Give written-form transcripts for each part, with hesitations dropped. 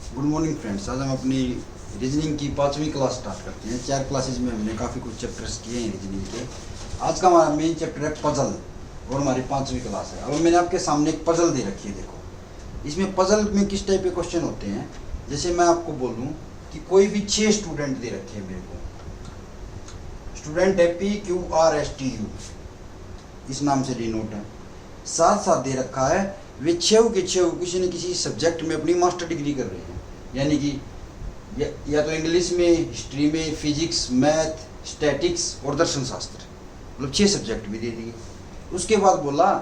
Good morning friends. आज हम अपनी रीजनिंग की 5वीं क्लास स्टार्ट करते हैं। 4 क्लासेज में हमने काफ़ी कुछ चैप्टर्स किए हैं रीजनिंग के। आज का हमारा मेन चैप्टर है पजल और हमारी 5वीं क्लास है। अब मैंने आपके सामने एक पजल दे रखी है, देखो। इसमें पजल में किस टाइप के क्वेश्चन होते हैं, जैसे मैं आपको बोलूँ कि कोई भी 6 स्टूडेंट दे रखे हैं मेरे को। स्टूडेंट है PQRSTU, इस नाम से डिनोट है। साथ साथ दे रखा है वे 6 के 6 किसी न किसी सब्जेक्ट में अपनी मास्टर डिग्री कर रहे हैं, यानी कि या तो इंग्लिश में, हिस्ट्री में, फिजिक्स, मैथ, स्टैटिक्स और दर्शन शास्त्र, मतलब 6 सब्जेक्ट भी दे दिए। उसके बाद बोला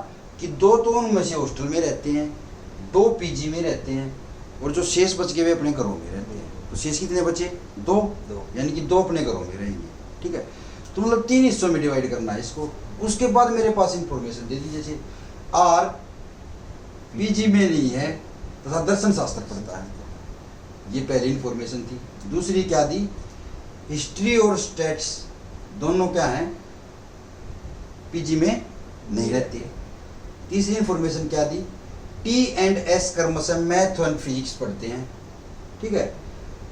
कि 2 तो उनमें से हॉस्टल में रहते हैं, 2 पीजी में रहते हैं और जो शेष बच गए वे अपने घरों में रहते हैं। तो शेष कितने बचे? 2, यानी कि 2 अपने घरों में रहेंगे। ठीक है, तो मतलब 3 हिस्सों में डिवाइड करना है इसको। उसके बाद मेरे पास इंफॉर्मेशन दे दी, जैसे आर पीजी में नहीं है तथा दर्शन शास्त्र पढ़ता है, ये पहली इंफॉर्मेशन थी। दूसरी क्या दी? हिस्ट्री और स्टैट्स दोनों क्या हैं, पीजी में नहीं रहते। तीसरी इंफॉर्मेशन क्या दी? T&S क्रमशः मैथ और फिजिक्स पढ़ते हैं। ठीक है,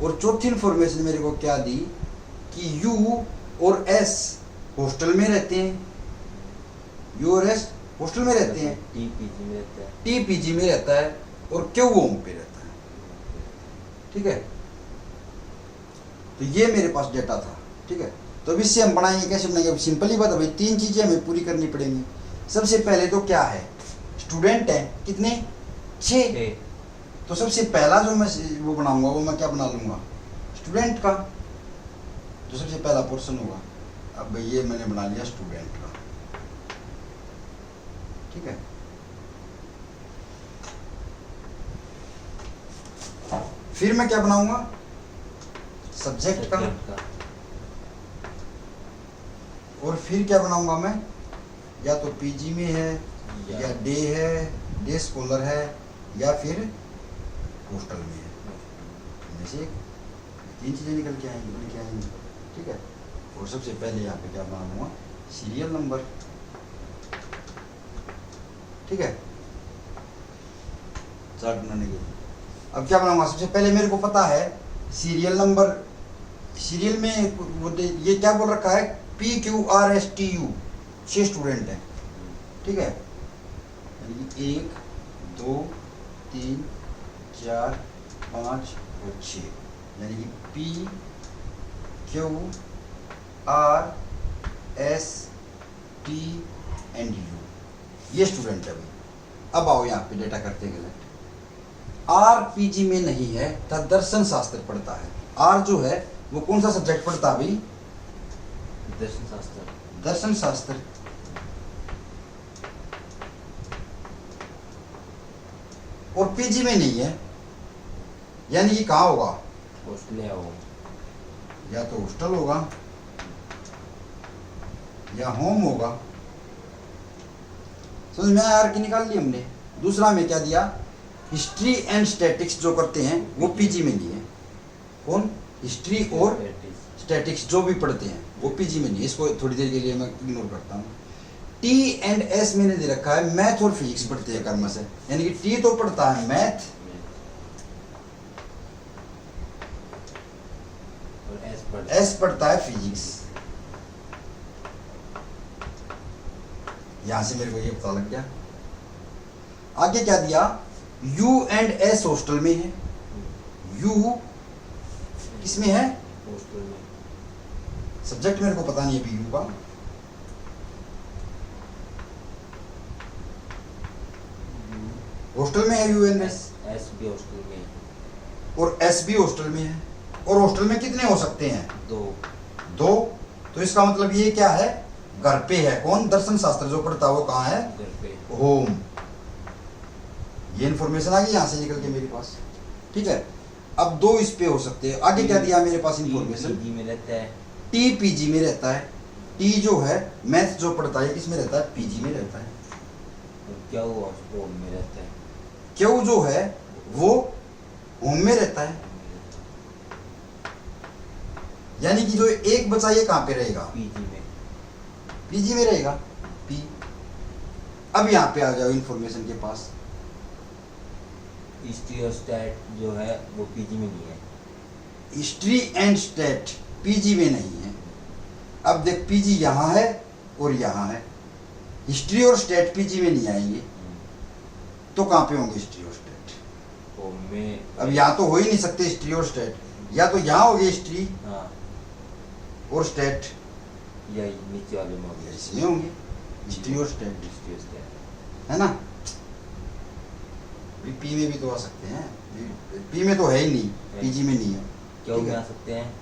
और चौथी इंफॉर्मेशन मेरे को क्या दी कि U और S हॉस्टल में रहते हैं। U और S हॉस्टल में रहते हैं, T पीजी में रहता है और Q होम पे रहता है। ठीक है, तो ये मेरे पास डेटा था। ठीक है, तो अब इससे हम बनाएंगे, कैसे बनाएंगे? अब सिंपल ही बात है भाई, 3 चीजें हमें पूरी करनी पड़ेंगी। सबसे पहले तो क्या है, स्टूडेंट है कितने? 6। तो सबसे पहला जो मैं वो बनाऊंगा वो मैं क्या बना लूंगा? स्टूडेंट का। तो सबसे पहला पोर्शन होगा, अब ये मैंने बना लिया स्टूडेंट का। ठीक है, फिर मैं क्या बनाऊंगा? सब्जेक्ट का। और फिर क्या बनाऊंगा मैं? या तो पीजी में है, या डे है, डे स्कॉलर है, या फिर हॉस्टल में है। इनमें से 3 चीजें निकल के आएंगी। ठीक है, और सबसे पहले यहाँ पे क्या बनाऊंगा? Serial number. ठीक है, चार्ट बनाने के। अब क्या बनाऊंगा? सबसे पहले मेरे को पता है सीरियल नंबर। सीरियल में ये क्या बोल रखा है? PQRSTU, 6 स्टूडेंट हैं। ठीक है, 1 2 3 4 5 और 6, यानी कि PQRSTU ये स्टूडेंट है भाई। अब आओ यहाँ पे डेटा करते हैं कलेक्ट। आर पीजी में नहीं है तथा दर्शन शास्त्र पढ़ता है। आर जो है वो कौन सा सब्जेक्ट पढ़ता है भाई? दर्शन शास्त्र। और पीजी में नहीं है, यानी कि कहाँ होगा? या तो हॉस्टल होगा या होम होगा। समझ में आया? आर की निकाल ली हमने। दूसरा में क्या दिया? हिस्ट्री एंड स्टैटिक्स जो करते हैं वो पीजी में नहीं है। कौन? हिस्ट्री और स्टैटिक्स जो भी पढ़ते हैं वो पीजी में नहीं है। इसको थोड़ी देर के लिए मैं इग्नोर करता हूँ। T&S मैंने दे रखा है, मैथ और फिजिक्स पढ़ते हैं क्रमशः, यानी कि T तो पढ़ता है मैथ और S पढ़ता है फिजिक्स। यहां से मेरे को ये पता लग गया। आगे क्या दिया? U एंड S हॉस्टल में है। U किसमें है? सब्जेक्ट मेरे को पता नहीं है PU का। हॉस्टल में है U एंड S, और S भी हॉस्टल में है। और हॉस्टल में कितने हो सकते हैं? 2। तो इसका मतलब ये क्या है? घर पे है। कौन? दर्शन शास्त्र जो पढ़ता है वो कहाँ है? होम। ये इंफॉर्मेशन आ गई यहाँ से निकल के मेरे पास। ठीक है, अब 2 इस पे हो सकते हैं। आगे क्या दिया मेरे पास इंफॉर्मेशन? T पीजी में रहता है। T जो है मैथ जो पढ़ता है किसमें रहता है? पीजी में रहता है। क्यों जो है वो होम में रहता है, यानी कि जो एक बचा ये कहाँ पे रहेगा? पीजी में रहेगा। P। अब यहाँ पे आ जाओ इंफॉर्मेशन के पास। हिस्ट्री और स्टैट जो है वो पीजी में नहीं है। हिस्ट्री एंड स्टेट पीजी में नहीं है। अब देख पीजी यहाँ है और यहाँ है, हिस्ट्री और स्टेट पीजी में नहीं आएंगे, तो कहाँ पे होंगे हिस्ट्री और स्टेट? तो मैं अब यहाँ तो हो ही नहीं सकते हिस्ट्री और स्टेट, या तो यहाँ हो गए हिस्ट्री हाँ और स्टेट, या नीचे वाले में हो गया इसमें होंगे हिस्ट्री और स्टेट, हिस्ट्री और स्टैट। है ना। पी में भी तो आ सकते हैं, पी में तो है ही नहीं, पीजी में नहीं है। क्यों ठीक में है? आ सकते हैं?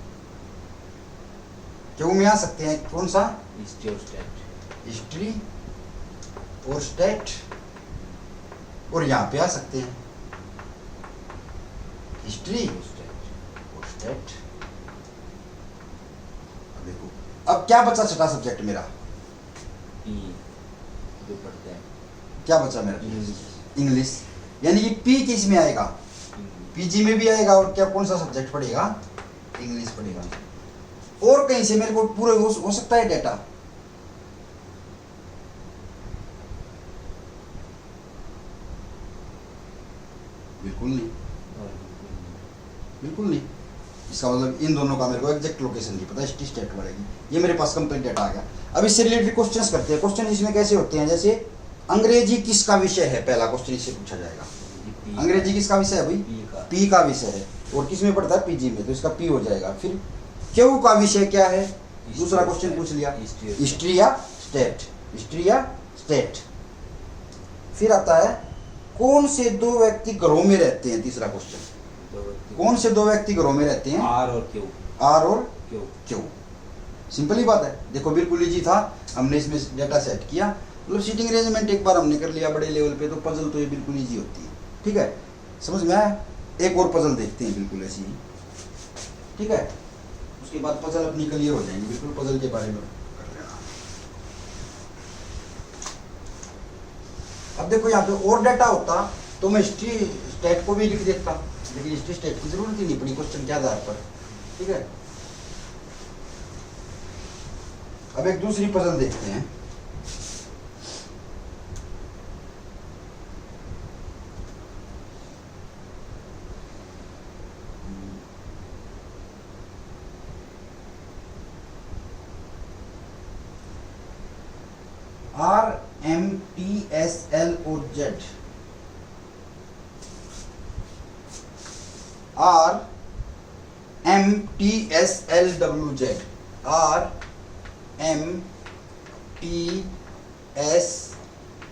क्यों में आ सकते हैं? कौन सा? हिस्ट्री और स्टैट। हिस्ट्री और स्टेट, और यहाँ पे आ सकते हैं हिस्ट्री और स्टैट। और स्टेट। अब देखो, अब क्या बचा छठा सब्जेक्ट मेरा? पी जो पढ़ते हैं क्या बचा मेरा? इंग्लिश। इंग्लिश। यानी कि पी किस में आएगा? पीजी में भी आएगा, और क्या कौन सा सब्जेक्ट पढ़ेगा? इंग्लिश पढ़ेगा। और कहीं से मेरे को पूरा हो सकता है डेटा? बिल्कुल नहीं, बिल्कुल नहीं। इसका मतलब इन दोनों का मेरे को एग्जैक्ट लोकेशन नहीं पता, हिस्ट्री स्टेट पड़ेगी। ये मेरे पास कंप्लीट डेटा आ गया। अब इससे रिलेटेड क्वेश्चंस करते हैं। क्वेश्चन इसमें कैसे होते हैं? जैसे अंग्रेजी किसका विषय है, पहला क्वेश्चन इससे पूछा जाएगा। अंग्रेजी किसका विषय है भाई? पी का विषय है, और किस में पढ़ता है? पीजी में, तो इसका पी हो जाएगा। फिर क्यू का विषय क्या है? दूसरा क्वेश्चन पूछ लिया, हिस्ट्री या स्टेट, हिस्ट्री या स्टेट। फिर आता है कौन से दो व्यक्ति घरों में रहते हैं? तीसरा क्वेश्चन, कौन से दो व्यक्ति घरों में रहते हैं? आर और क्यू। आर और क्यू। क्यू। सिंपल ही बात है। देखो बिल्कुल इजी था, हमने इसमें डेटा सेट किया, मतलब सीटिंग अरेंजमेंट एक बार हमने कर लिया बड़े लेवल पे, तो पजल तो ये बिल्कुल इजी होती है। ठीक है, समझ में आया? एक और पजल देखते हैं बिल्कुल ऐसी ही, ठीक है। उसके बाद पजल अपनी क्लियर हो जाएंगी, बिल्कुल पजल के बारे में कर लेना। अब देखो यहाँ पे और डाटा होता तो मैं हिस्ट्री स्टेट को भी लिख देता, लेकिन हिस्ट्री स्टेट की जरूरत ही नहीं पड़ी क्वेश्चन के आधार पर। ठीक है, अब एक दूसरी पजल देखते हैं। R M T S L और Z, R M T S L W Z, R M T S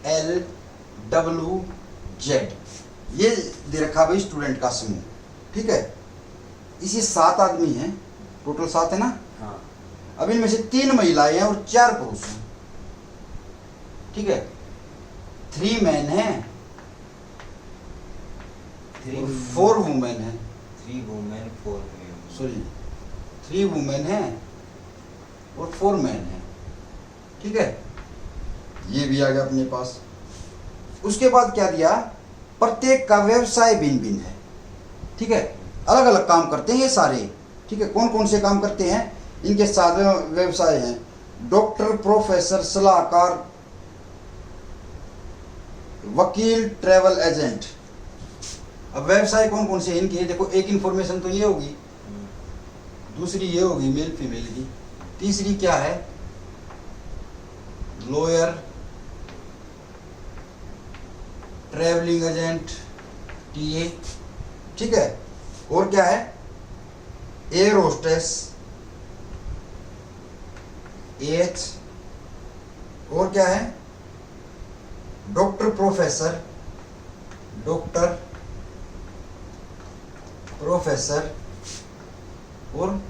L W Z, ये दे रखा भाई स्टूडेंट का समूह। ठीक है, इसी 7 आदमी हैं, टोटल 7 है ना। हाँ। अब इनमें से 3 महिलाएं हैं और 4 पुरुष हैं। ठीक है, 3 मैन हैं और 4 वुमेन हैं। 3 वुमेन 4 मेन। सॉरी, 3 वुमेन हैं और 4 मैन हैं। ठीक है, ये भी आ गया अपने पास। उसके बाद क्या दिया? प्रत्येक का व्यवसाय भिन्न भिन्न है। ठीक है, अलग अलग काम करते हैं ये सारे। ठीक है, कौन कौन से काम करते हैं? इनके 7 व्यवसाय हैं: डॉक्टर, प्रोफेसर, सलाहकार, वकील, ट्रैवल एजेंट। अब व्यवसाय कौन कौन से इनके? देखो, एक इंफॉर्मेशन तो ये होगी, दूसरी ये होगी मेल फीमेल की, तीसरी क्या है? Lawyer, travelling agent, TA. ठीक है, और क्या है? Air hostess, H. और क्या है? डॉक्टर, प्रोफेसर, डॉक्टर, प्रोफेसर, और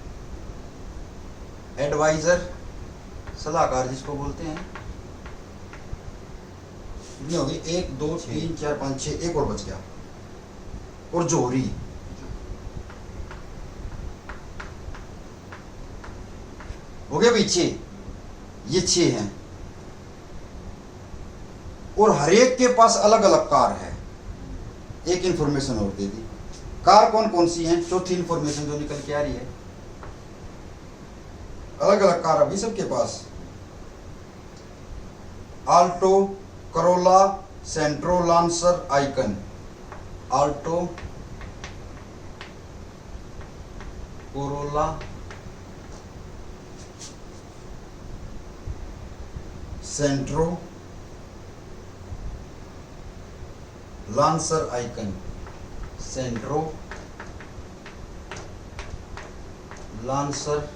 एडवाइजर, सलाहकार जिसको बोलते हैं। कितनी होगी? 1 2 3 4 5 6, एक और बच गया, और जोहरी। हो गया भाई 6, ये 6 हैं, और हर एक के पास अलग अलग कार है। एक इंफॉर्मेशन और दे दी, कार कौन कौन सी हैं? चौथी इंफॉर्मेशन जो निकल के आ रही है, अलग अलग कार अभी सबके पास। आल्टो, करोला, सेंट्रो, लांसर, आइकन। ऑल्टो, कोरोला, सेंट्रो, लांसर आइकन, सेंट्रो, लांसर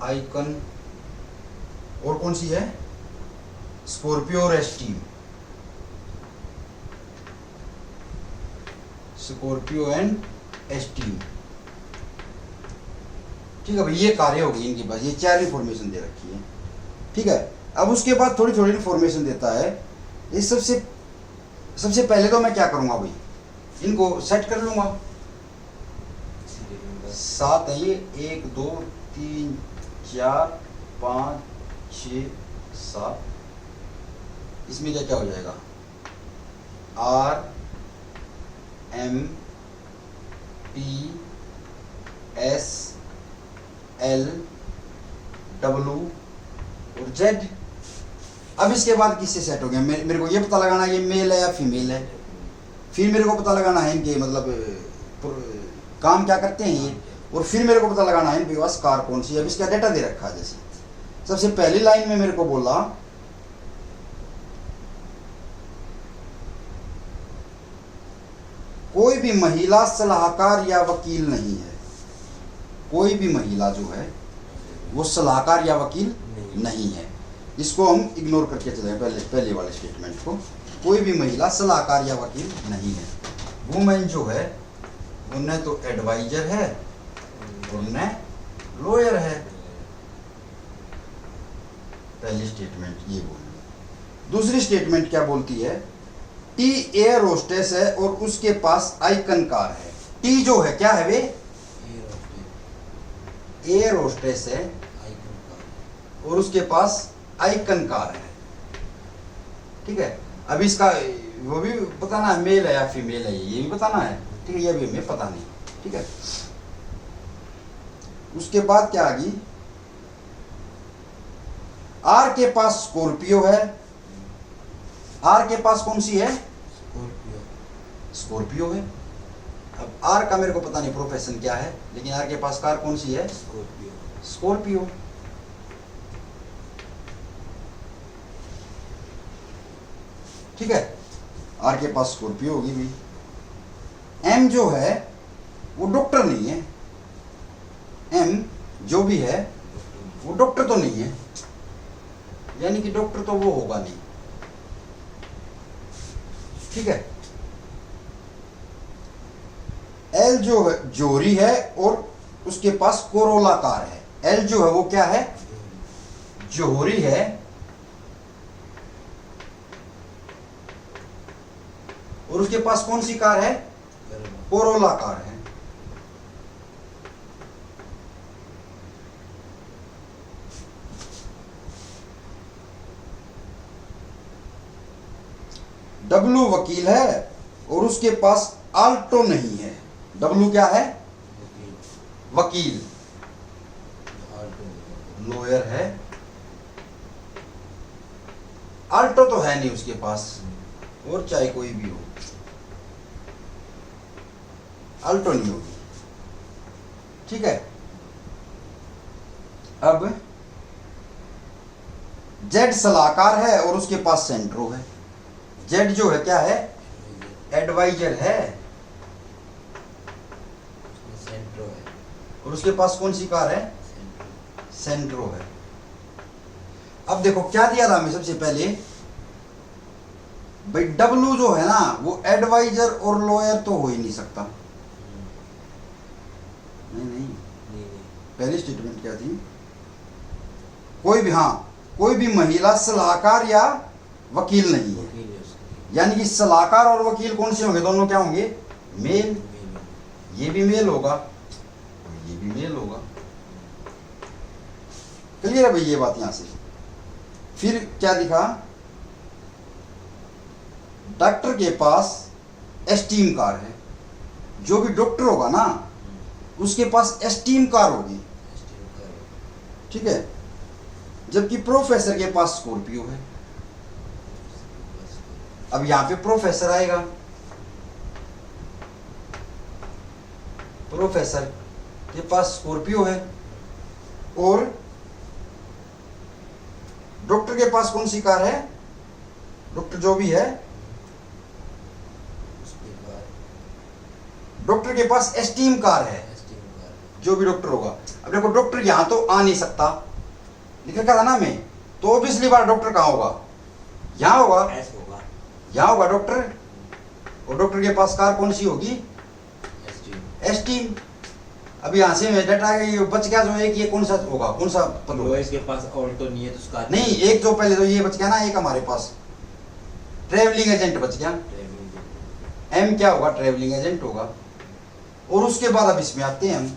आइकन, और कौन सी है, स्कॉर्पियो और एस्टीम, स्कॉर्पियो एंड एस्टीम। ठीक है भाई, ये कार्य होगी इनके पास, ये 4 इंफॉर्मेशन दे रखी है। ठीक है, अब उसके बाद थोड़ी थोड़ी इंफॉर्मेशन देता है। इस सबसे पहले तो मैं क्या करूंगा भाई, इनको सेट कर लूंगा। 7 है ये, 1 2 3 4 5 6 7। इसमें क्या क्या हो जाएगा, R M P S L W और Z। अब इसके बाद किससे सेट हो गया, मेरे को ये पता लगाना है ये मेल है या फीमेल है। फिर मेरे को पता लगाना है इनके मतलब काम क्या करते हैं ये, और फिर मेरे को पता लगाना है इनके पास कार कौन सी है। अब इसका डेटा दे रखा है। जैसे सबसे पहली लाइन में मेरे को बोला कोई भी महिला सलाहकार या वकील नहीं है। कोई भी महिला जो है वो सलाहकार या वकील नहीं है। इसको हम इग्नोर करके चले पहले वाले स्टेटमेंट को। कोई भी महिला सलाहकार या वकील नहीं है। वुमेन जो है वो न तो एडवाइजर है और न लॉयर है। पहली स्टेटमेंट ये बोली। दूसरी स्टेटमेंट क्या बोलती है, टी एयर होस्टेस है और उसके पास आइकन कार है। टी जो है क्या है वे, एयर होस्टेस है और उसके पास आइकन कार है। ठीक है, अब इसका वो भी बताना है मेल है या फीमेल है, ये भी बताना है। ठीक है, ये भी हमें पता नहीं। ठीक है, उसके बाद क्या आ गई, आर के पास स्कॉर्पियो है। आर के पास कौन सी है, स्कॉर्पियो है। अब आर का मेरे को पता नहीं प्रोफेशन क्या है, लेकिन आर के पास कार कौन सी है, स्कॉर्पियो। ठीक है, आर के पास स्कॉर्पियो होगी भाई। एम जो है वो डॉक्टर नहीं है। एम जो भी है वो डॉक्टर तो नहीं है, यानी कि डॉक्टर तो वो होगा नहीं। ठीक है, एल जो है जोरी है और उसके पास कोरोला कार है। एल जो है वो क्या है, जोहरी है और उसके पास कौन सी कार है, कोरोला कार है। डब्लू वकील है और उसके पास आल्टो नहीं है। डब्लू क्या है, वकील, लॉयर है। आल्टो तो है नहीं उसके पास, और चाहे कोई भी हो, आल्टो नहीं होगी। ठीक है, अब जेड सलाहकार है और उसके पास सेंट्रो है। जेड जो है क्या है, एडवाइजर है और उसके पास कौन सी कार है, सेंट्रो है। अब देखो क्या दिया था हमें सबसे पहले भाई, डब्लू जो है ना वो एडवाइजर और लॉयर तो हो ही नहीं सकता। नहीं, पहली स्टेटमेंट क्या थी, कोई भी, हाँ, कोई भी महिला सलाहकार या वकील नहीं है। यानी कि सलाहकार और वकील कौन से होंगे, दोनों क्या होंगे, मेल। ये भी मेल होगा और ये भी मेल होगा। क्लियर है भाई ये बात। यहां से फिर क्या दिखा, डॉक्टर के पास एस्टीम कार है। जो भी डॉक्टर होगा ना उसके पास एस्टीम कार होगी। ठीक है, जबकि प्रोफेसर के पास स्कॉर्पियो है। अब यहाँ पे प्रोफेसर आएगा, प्रोफेसर के पास स्कॉर्पियो है और डॉक्टर के पास कौन सी कार है, डॉक्टर जो भी है उसके बाद डॉक्टर के पास एस्टीम कार है, एस्टीम कार, जो भी डॉक्टर होगा। अब देखो डॉक्टर यहां तो आ नहीं सकता, लिखा था ना मैं, तो ऑब्वियसली बात डॉक्टर कहाँ होगा, यहां होगा, एस होगा, यहां होगा डॉक्टर। और डॉक्टर के पास कार कौन सी होगी, एस्टीम। एस्टीम। अब यहां से डाटा आ गया, बच गया जो एक, ये कौन सा होगा, कौन सा पद होगा, लोएस के पास ऑल्टो नहीं है तो उसका नहीं एक जो पहले तो ये बच गया ना, एक हमारे पास ट्रेवलिंग एजेंट बच गया, एम क्या होगा, ट्रेवलिंग एजेंट होगा। और उसके बाद अब इसमें आते हैं हम,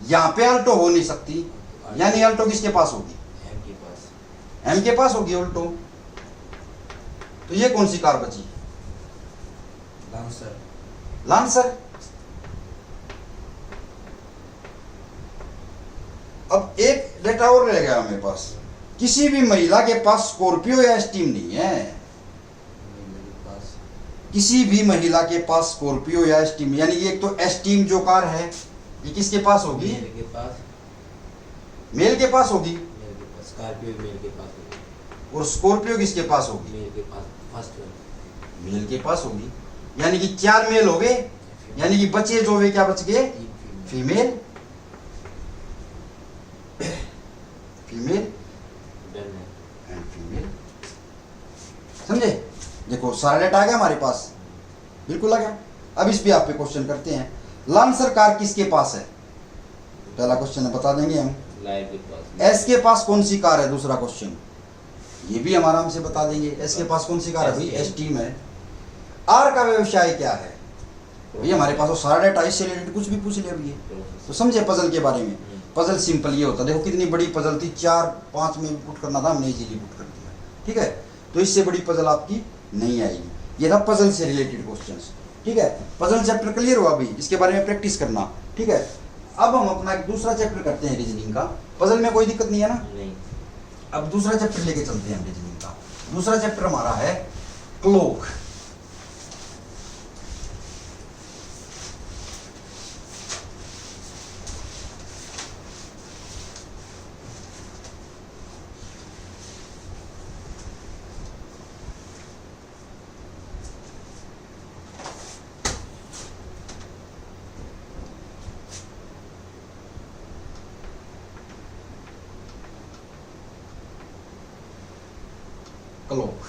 यहाँ पे अल्टो हो नहीं सकती, यानी अल्टो किसके पास होगी, एम के पास, एम के पास होगी अल्टो। तो ये कौन सी कार बची, लांसर, लांसर। अब एक डेटा और रह गया हमारे पास, किसी भी महिला के पास स्कॉर्पियो या एस्टीम नहीं है, मेरे पास किसी भी महिला के पास स्कॉर्पियो या एस्टीम, यानी कि एक तो एस्टीम जो कार है ये किसके पास होगी, मेरे के पास, मेल के पास होगी, मेरे के पास स्कॉर्पियो मेरे के पास होगी, और स्कॉर्पियो किसके पास होगी, मेरे के पास फर्स्ट वन, मेल के पास होगी। यानी कि 4 मेल हो गए, यानी कि बचे जो वे क्या बच गए, 3 फीमेल, फीमेल डन है। And female. समझे, देखो सारा डेटा आ गया हमारे पास, बिल्कुल आ गया। अब इस पे आप पे क्वेश्चन करते हैं, लांसर कार किसके पास है, पहला क्वेश्चन है बता देंगे हम। लाइव के पास, एस के पास कौन सी कार है, दूसरा क्वेश्चन ये भी हम आराम से बता देंगे। एस के पास कौन सी कार है भाई, एस टीम है। आर का व्यवसाय क्या है भाई, हमारे पास वो सारा डेटा, इससे रिलेटेड कुछ भी पूछ लिया भैया, तो समझे पजल के बारे में। पजल सिंपल ये होता है, देखो कितनी बड़ी पजल थी, 4-5 में पुट करना था, हमने इजीली पुट कर दिया, ठीक है। तो इससे बड़ी पजल आपकी नहीं आएगी। ये था पजल से रिलेटेड क्वेश्चंस, ठीक है। पजल चैप्टर क्लियर हुआ भाई, इसके बारे में प्रैक्टिस करना, ठीक है। अब हम अपना एक दूसरा चैप्टर करते हैं रीजनिंग का। पजल में कोई दिक्कत नहीं है ना, नहीं, अब दूसरा चैप्टर लेके चलते हैं रीजनिंग का। दूसरा चैप्टर हमारा है क्लॉक। क्लॉक,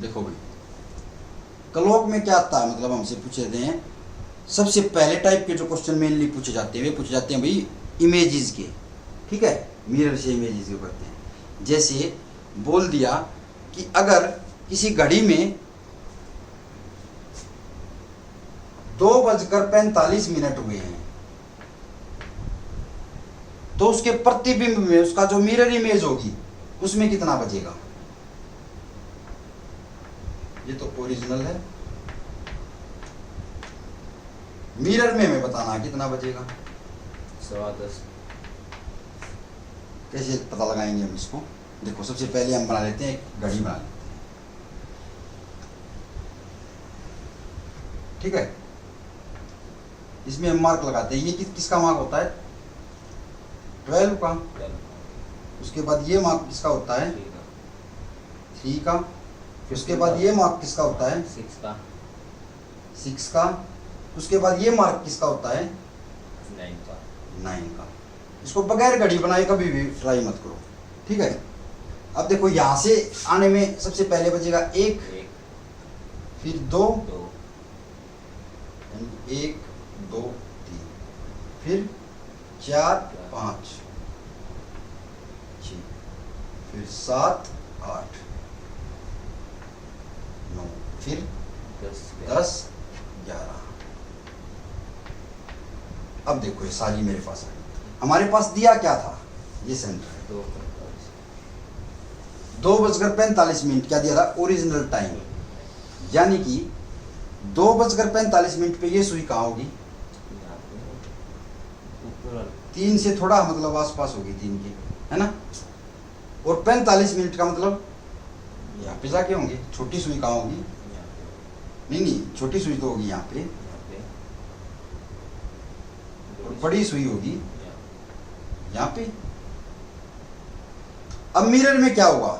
देखो भाई क्लॉक में क्या आता है, मतलब हमसे पूछे थे हैं, सबसे पहले टाइप के जो क्वेश्चन मेनली पूछे जाते हैं वे पूछे जाते हैं भाई इमेजेस के, ठीक है, मिरर से इमेजेस के करते हैं। जैसे बोल दिया कि अगर किसी घड़ी में 2:45 हुए हैं, तो उसके प्रतिबिंब में उसका जो मिरर इमेज होगी उसमें कितना बचेगा। ये तो ओरिजिनल है, मिरर में हमें बताना है कितना बचेगा। 10.15, कैसे पता लगाएंगे हम इसको, देखो सबसे पहले हम बना लेते हैं एक घड़ी बना लेते हैं, ठीक है। इसमें हम मार्क लगाते हैं, ये किसका मार्क होता है, 12 का। उसके बाद ये मार्क किसका होता है, 3 का। उसके बाद ये मार्क किसका होता है, 6 का, 6 का। उसके बाद ये मार्क किसका होता है, 9 का, 9 का। इसको बगैर घड़ी बनाए कभी भी ट्राई मत करो, ठीक है। अब देखो यहाँ से आने में सबसे पहले बचेगा 1, 1, फिर 2, 2, 1 2 3, फिर 4 5 6, फिर 7 8 9, फिर 10 11। अब देखो ये सारी मेरे पास आ गई। हमारे पास दिया क्या था, ये सेंटर है, 2:45 क्या दिया था, ओरिजिनल टाइम। यानी कि 2:45 पे ये सुई कहाँ होगी, 3 से थोड़ा मतलब आसपास होगी, 3 के, है ना। और 45 मिनट का मतलब यहाँ पे जाके होंगे। छोटी सुई कहाँ होगी? यहाँ पे, नहीं नहीं, छोटी सुई तो होगी यहाँ पे, यहाँ पे, और बड़ी सुई होगी यहाँ, यहाँ पे। अब मिरर में क्या होगा?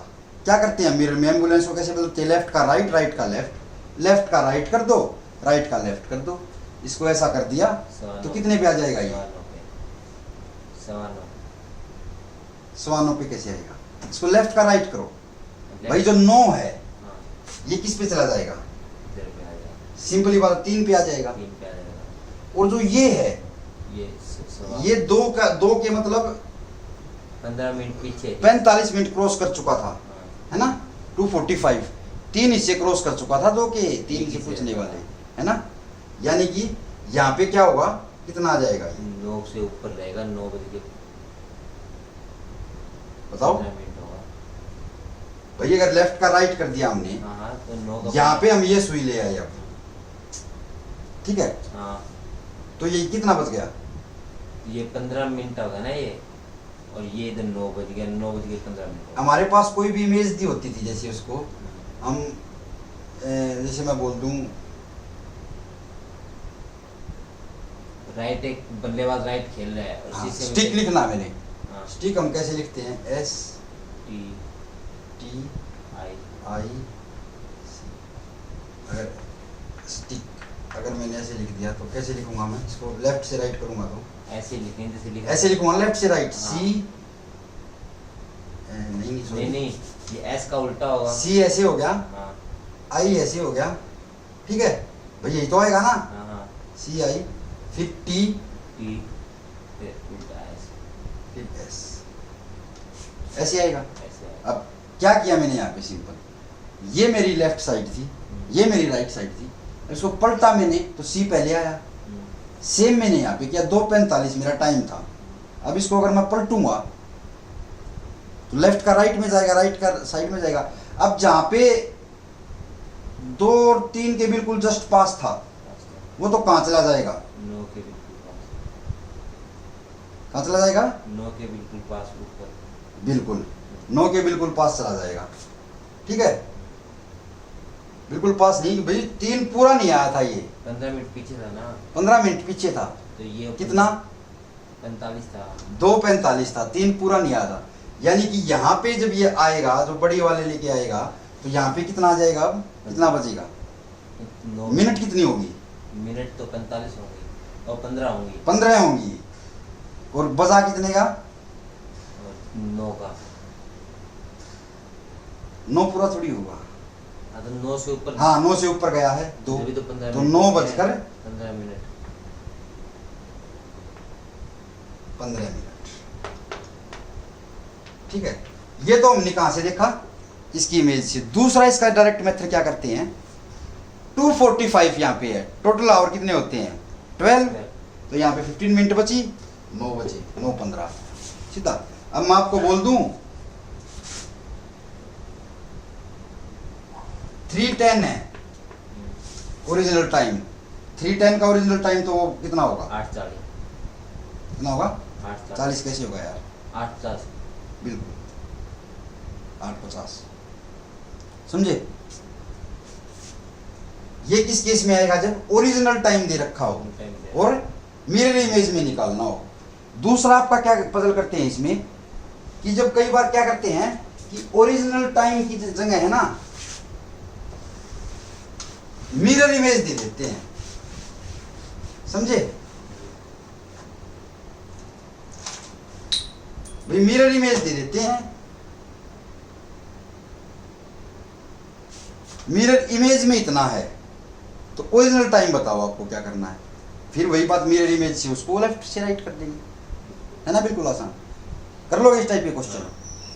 क्या करते हैं मिरर में? एम्बुलेंस को कैसे बदलते हैं? लेफ्ट का राइट, राइट का लेफ्ट, लेफ्ट का राइट कर दो, राइट का लेफ्ट कर दो। इसको ऐसा कर दिया तो कितने पे आ जाएगा ये? 9 सवा 9 पे कैसे आएगा? इसको लेफ्ट का राइट करो भाई। जो 9 है हाँ, ये किस पे चला जाएगा? इधर पे आ जाएगा, सिंपली बात 3 पे आ जाएगा। 3 पे आ जाएगा। और जो ये है, ये सवा ये 2 के मतलब 15 मिनट पीछे 45 मिनट क्रॉस कर चुका था, हाँ, है ना? 2:45 3 हिस्से क्रॉस कर चुका था, 2 के 3 से हिस्से, पूछने हाँ। वाले, है ना? यानी कि यहाँ पे क्या होगा? कितना आ जाएगा ये? 9 से ऊपर रहेगा, 9 बज के बताओ 15 मिनट होगा। भाई। अगर लेफ्ट का राइट कर दिया हमने, हाँ हाँ, तो 9 का यहाँ पे हम ये सुई ले आए अब, ठीक है? हाँ, तो ये कितना बच गया? ये 15 मिनट होगा ना ये, और ये इधर 9 बज गया, 9 बज के 15 मिनट होगा। हमारे पास कोई भी इमेज दी होती थी, जैसे उसको हम जैसे मैं बोल दूं राइट, एक बल्लेबाज राइट खेल रहा है और हाँ, शीशे में स्टिक लिखना मैंने। हाँ, स्टिक हम कैसे लिखते हैं? S T T I I अगर स्टिक अगर मैंने ऐसे लिख दिया तो कैसे लिखूंगा मैं इसको? लेफ्ट से राइट करूंगा तो ऐसे लिखें जैसे लिखा ऐसे लिखूंगा, लेफ्ट से राइट। हाँ। C नहीं नहीं सॉरी, नहीं, ये S का उल्टा होगा। C ऐसे हो गया, हाँ I ऐसे हो गया, ठीक है भाई? यही तो आएगा ना, हाँ हाँ, C I, फिर T, T फिर उल्टा S, फिर S, ऐसे आएगा। ऐसे है। अब क्या किया मैंने यहाँ पे? सिंपल, ये मेरी लेफ्ट साइड थी, ये मेरी राइट साइड थी, इसको पलटा मैंने तो C पहले आया। सेम मैंने यहाँ पे किया, 2:45 मेरा टाइम था। अब इसको अगर मैं पलटूंगा तो लेफ्ट का राइट में जाएगा, राइट का साइड में जाएगा। अब जहाँ पे 2 और 3 के बिल्कुल जस्ट पास था, वो तो कहाँ चला जाएगा? 9 के बिल्कुल पास, कहाँ चला जाएगा? 9 के बिल्कुल पास ऊपर। बिल्कुल 9 के बिल्कुल पास चला जाएगा, ठीक है? बिल्कुल पास नहीं भाई, 3 पूरा नहीं आया था, ये 15 मिनट पीछे था ना, 15 मिनट पीछे था। तो ये कितना? 45 था। 2:45 था, 3 पूरा नहीं आया था। यानी कि यहाँ पे जब ये आएगा, जो बड़ी वाले लेके आएगा, तो यहाँ पे कितना आ जाएगा? अब कितना बचेगा? 9 मिनट कितनी होगी? मिनट तो 45 होंगी और 15 होंगी, 15 होंगी। और बजा कितने का? और 9 का। 9 पूरा थोड़ी होगा। हाँ तो 9 से ऊपर, हाँ 9 से ऊपर गया है 2, तभी तो 15 तो मिनट 9 हो गए। बजकर 15 मिनट 15 मिनट, ठीक है? ये तो हमने कहाँ से देखा? इसकी इमेज से। दूसरा इसका डायरेक्ट मेथड क्या करते हैं? 2:45 यहाँ पे है, टोटल आवर कितने होते हैं? 12। तो यहाँ पे 15 मिनट बची, 9 बचे, 9:15 सीधा। अब मैं आपको बोल दूं 3:10 है ओरिजिनल टाइम। 3:10 का ओरिजिनल टाइम तो वो कितना होगा? 8:40, कितना होगा? 8:40, 40 कैसे होगा यार? 8:40। बिल्कुल 8:50, समझे? ये किस केस में आएगा? जब ओरिजिनल टाइम दे रखा हो टाइम दे। और मिरर इमेज में निकालना हो। दूसरा आपका क्या पजल करते हैं इसमें कि जब कई बार क्या करते हैं कि ओरिजिनल टाइम की जगह है ना, मिरर इमेज दे देते हैं, समझे भाई? मिरर इमेज दे देते हैं। मिरर इमेज में इतना है तो ओरिजिनल टाइम बताओ आपको क्या करना है। फिर वही बात, मिरर इमेज से उसको लेफ्ट से राइट कर देंगे, है ना? बिल्कुल आसान। कर लोगे इस टाइप के क्वेश्चन?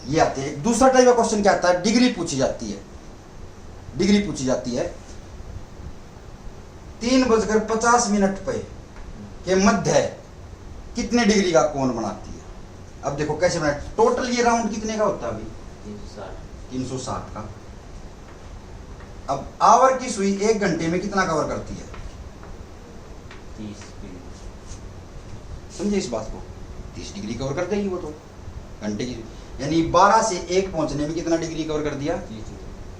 ये आते हैं। दूसरा टाइप का क्वेश्चन क्या आता है? डिग्री पूछी जाती है। डिग्री पूछी जाती है 3:50 पे के मध्य कितने डिग्री का कोण बनाती है? अब देखो कैसे बना। टोटल ये राउंड कितने का होता है अभी? 360, 360 का। अब आवर की सुई 1 घंटे में कितना कवर करती है? 30 समझे इस बात को? 30 डिग्री कवर कर देगी वो तो घंटे की। यानी 12 से 1 पहुंचने में कितना डिग्री कवर कर दिया? 30 डिग्री।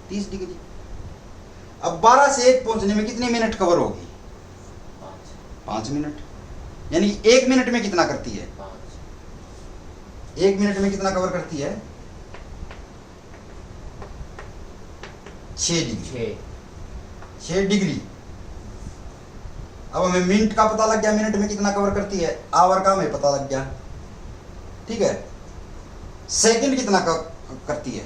30 डिग्री। अब 12 से 1 पहुंचने में कितने मिनट कवर होगी? 5 मिनट। यानी 1 मिनट में कितना करती है? 1 मिनट में कितना कवर करती है? 6 डिग्री। 6 डिग्री। अब हमें मिनट का पता लग गया, मिनट में कितना कवर करती है, आवर का हमें पता लग गया, ठीक है। सेकंड कितना करती है?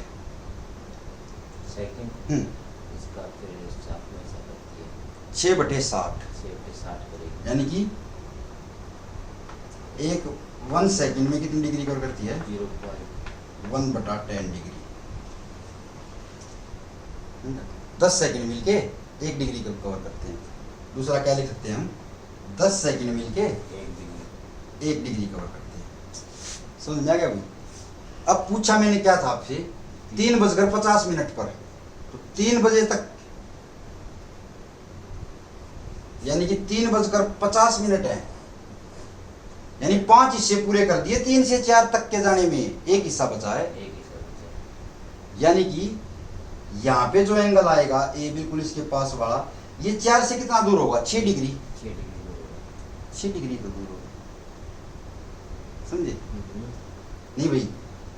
सेकंड इसका फिर 7 में ऐसा करती है 6/60 करेगी, यानी कि 1 सेकंड में कितनी डिग्री कवर करती है? 1/10 डिग्री। 10 सेकंड मिलके 1 डिग्री कवर करते हैं। दूसरा क्या लिख सकते हैं हम? 10 सेकंड मिलके 1 डिग्री कवर करते हैं। समझ में आ गया भाई? अब पूछा मैंने क्या था आपसे, 3:50 पर, तो 3 बजे तक, यानी कि 3:50 है, यानी 5 हिस्से पूरे कर दिए 3 से 4 तक के जाने में, एक हिस्सा बचा है। यानी कि यहाँ पे जो एंगल आएगा ए बिल्कुल इसके पास वाला, ये 4 से कितना दूर होगा? 6 डिग्री। 6 डिग्री तो दूर होगा, समझे? नहीं भाई,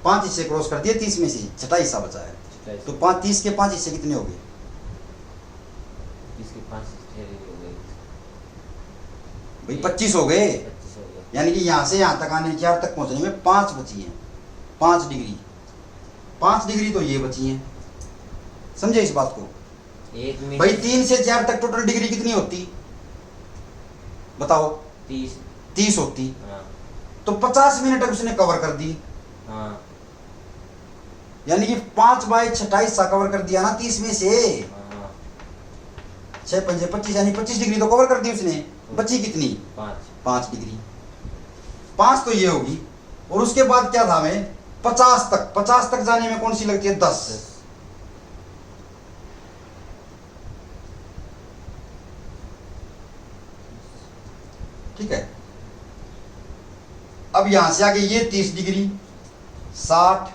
5 हिस्से क्रॉस कर दिए 30 में से, छठा हिस्सा बचा है, तो 30 के 5 हिस्से कितने हो गए? 30 के 5 हिस्से हो गए भाई 25 हो गए। 25 हो गए। यानी कि यहाँ से यहाँ तक आने 4 तक पहुंचने में 5 बची हैं, 5 डिग्री। 5 डिग्री तो ये बची हैं, समझे इस बात को? एक मिनट भाई 3 से 4 तक टोटल डिग्री कितनी होती बताओ? 30 होती। हाँ। तो 50 मिनट उसने कवर कर दी। हाँ। यानी कि 5/6 हिस्सा कवर कर दिया ना 30 में से। हाँ। 6 5 25, यानी 25 डिग्री तो कवर कर दी उसने। बची कितनी? 5 डिग्री। 5 तो ये होगी, और उसके बाद क्या था हमें? 50 तक जाने में कौन सी लगती है? 10। ठीक है। अब यहां से आगे ये 30 डिग्री, 60,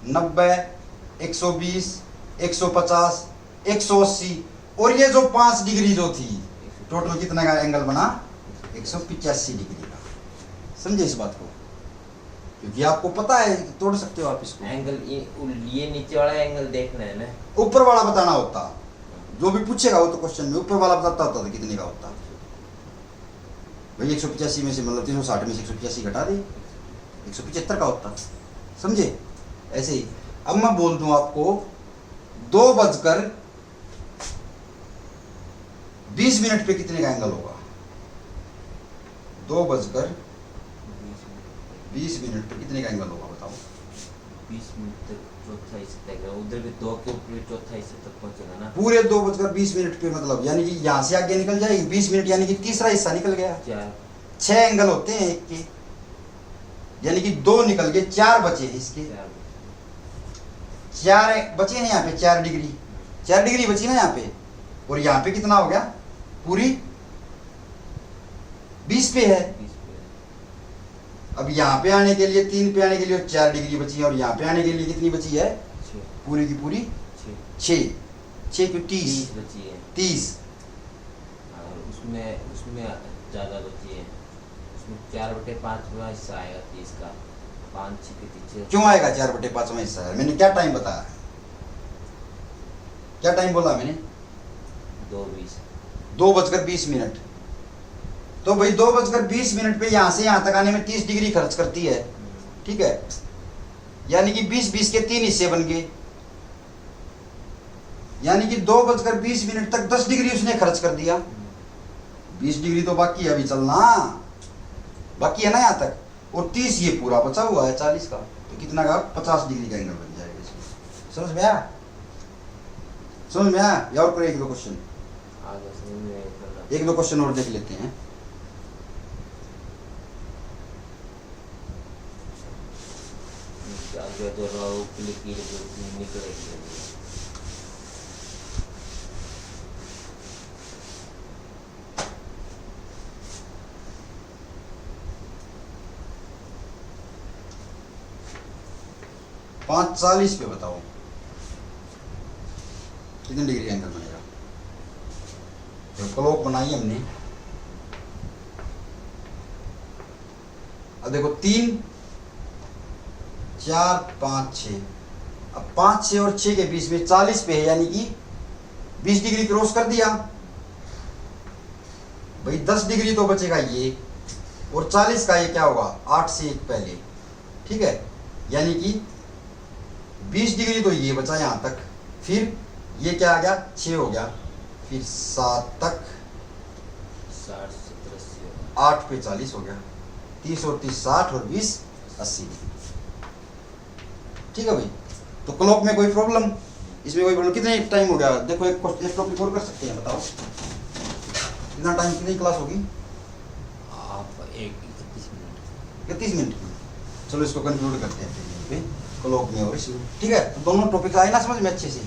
90, 120, 150, 180, और ये जो 5 डिग्री जो थी, टोटल कितना का एंगल बना? 185 डिग्री का। समझे इस बात को? क्योंकि आपको पता है, तोड़ सकते हो आप इसको। एंगल ये नीचे वाला एंगल देखना है ना, ऊपर वाला बताना होता। जो भी पूछेगा वो तो क्वेश्चन में ऊपर वाला बताता होता था कितने का होता। भाई 185 में से मतलब 360 में से 185 घटा दे, 175 का होता। समझे? ऐसे ही अब मैं बोल दूं आपको 2:20 पे कितने का एंगल होगा? 2:20 पे कितने का एंगल होगा बताओ? 20 मिनट तक चौथा हिस्सा तक, उधर भी 2 के ऊपर चौथा हिस्सा तक पहुंचेगा ना। पूरे 2:20 पे, मतलब यानी कि यहाँ से आगे निकल जाएगी 20 मिनट, यानी कि तीसरा हिस्सा निकल गया। 6 एंगल होते हैं एक के, यानी कि 2 निकल गए, 4 बचे हैं इसके। 4 बचे हैं यहाँ पे, 4 डिग्री। 4 डिग्री बची ना यहाँ पे, और यहाँ पे कितना हो गया? पूरी 20 पे है। अब यहाँ पे आने के लिए 3 पे आने के लिए 4 डिग्री बची है, और यहाँ पे आने के लिए कितनी बची है? पूरी की पूरी 6 की 30 बची है। 30। और उसमें ज़्यादा बची है, उसमें 4/5 हिस्सा आएगा 30 का। 5 6 के पीछे क्यों आएगा 4/5 हिस्सा? है मैंने क्या टाइम बताया? क्या टाइम बोला मैंने? 2:20। तो भाई 2:20 पे यहाँ से यहाँ तक आने में 30 डिग्री खर्च करती है, ठीक है। यानी कि 20 के 3 हिस्से बन गए, यानी कि 2:20 तक 10 डिग्री उसने खर्च कर दिया। 20 डिग्री तो बाकी है अभी चलना, बाकी है ना यहाँ तक, और 30 ये पूरा बचा हुआ है 40 का, तो कितना का? 50 डिग्री का एंगल बन जाएगा इसमें। समझ में आया? या और कोई 1-2 क्वेश्चन? एक दो क्वेश्चन और देख लेते हैं। जो निकलेगी 5:40 पे बताओ कितने डिग्री एंगल बनेगा। तो क्लॉक बनाई हमने, अब देखो 3 4 5 6, अब 5 6 और 6 के बीच में 40 पे है, यानी कि 20 डिग्री क्रॉस कर दिया भाई। 10 डिग्री तो बचेगा ये, और 40 का ये क्या होगा 8 से 1 पहले, ठीक है, यानी कि 20 डिग्री तो ये बचा यहां तक, फिर ये क्या आ गया 6 हो गया, फिर 7 तक 60 70 80 8 पे 40 हो गया, 30 और 30 60 और 20 80, ठीक है भाई। तो क्लॉक में कोई प्रॉब्लम, इसमें कोई प्रॉब्लम। कितने टाइम हो गया देखो, एक टॉपिक और कर सकते हैं, बताओ कितना टाइम, कितनी क्लास होगी। आप 31 मिनट 31 मिनट की। चलो इसको कंक्लूड करते हैं फिर यहीं पे, क्लॉक में और इसमें, ठीक है। तो दोनों टॉपिक आए ना समझ में अच्छे से।